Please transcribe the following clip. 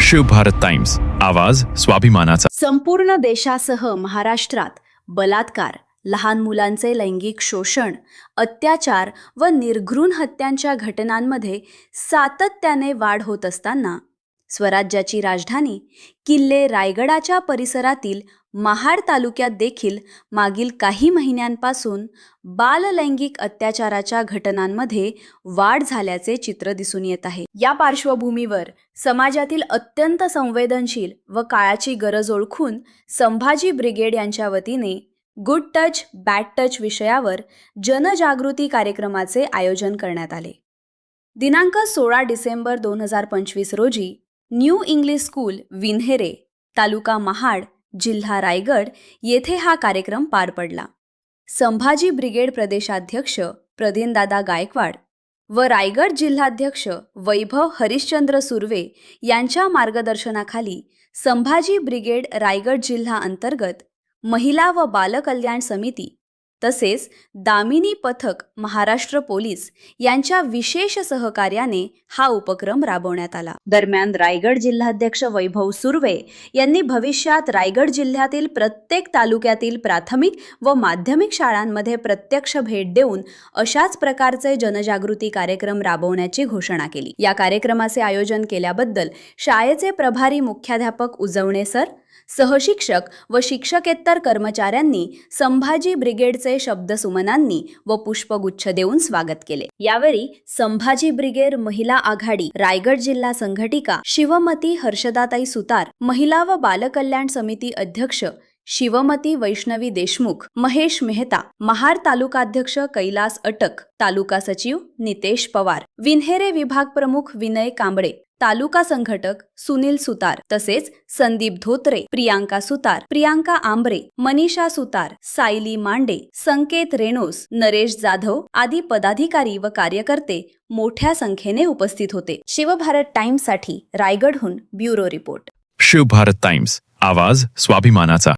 Shiv Bharat Times, आवाज स्वाभिमानाचा. संपूर्ण देशासह महाराष्ट्रात बलात्कार, लहान मुलांचे लैंगिक शोषण, अत्याचार व निर्घृण हत्यांच्या घटनांमध्ये सातत्याने वाढ होत असताना स्वराज्याची राजधानी किल्ले रायगडाच्या परिसरातील महाड तालुक्यात देखील मागील काही महिन्यांपासून बाललैंगिक अत्याचाराच्या घटनांमध्ये वाढ झाल्याचे चित्र दिसून येत आहे. या पार्श्वभूमीवर समाजातील अत्यंत संवेदनशील व काळाची गरज ओळखून संभाजी ब्रिगेड यांच्या वतीने गुड टच बॅड टच विषयावर जनजागृती कार्यक्रमाचे आयोजन करण्यात आले. दिनांक 16 डिसेंबर 2025 रोजी न्यू इंग्लिश स्कूल विन्हेरे, तालुका महाड, जिल्हा रायगड येथे हा कार्यक्रम पार पडला. संभाजी ब्रिगेड प्रदेशाध्यक्ष प्रदीनदादा गायकवाड व रायगड जिल्हाध्यक्ष वैभव हरिश्चंद्र सुर्वे यांच्या मार्गदर्शनाखाली संभाजी ब्रिगेड रायगड जिल्हा अंतर्गत महिला व बालकल्याण समिती तसेच दामिनी पथक महाराष्ट्र पोलीस यांच्या विशेष सहकार्याने हा उपक्रम राबवण्यात आला. दरम्यान रायगड जिल्हाध्यक्ष वैभव सुर्वे यांनी भविष्यात रायगड जिल्ह्यातील प्रत्येक तालुक्यातील प्राथमिक व माध्यमिक शाळांमध्ये प्रत्यक्ष भेट देऊन अशाच प्रकारचे जनजागृती कार्यक्रम राबवण्याची घोषणा केली. या कार्यक्रमाचे आयोजन केल्याबद्दल शाळेचे प्रभारी मुख्याध्यापक उजवणे सर, सहशिक्षक व शिक्षकेतर कर्मचाऱ्यांनी संभाजी ब्रिगेडचे शब्दसुमनांनी व पुष्पगुच्छ देऊन स्वागत केले. यावेळी संभाजी ब्रिगेड महिला आघाडी रायगड जिल्हा संघटिका शिवमती हर्षदाताई सुतार, महिला व बालकल्याण समिती अध्यक्ष शिवमती वैष्णवी देशमुख, महेश मेहता, महाड तालुकाध्यक्ष कैलास अटक, तालुका सचिव नितेश पवार, विन्हेरे विभाग प्रमुख विनय कांबळे, तालुका संघटक सुनील सुतार तसेच संदीप धोत्रे, प्रियांका सुतार, प्रियांका आंबरे, मनीषा सुतार, सायली मांडे, संकेत रेणोस, नरेश जाधव आदी पदाधिकारी व कार्यकर्ते मोठ्या संख्येने उपस्थित होते. शिवभारत टाइम्स साठी रायगडहून bureau report. Shiv Bharat Times, आवाज स्वाभिमानाचा.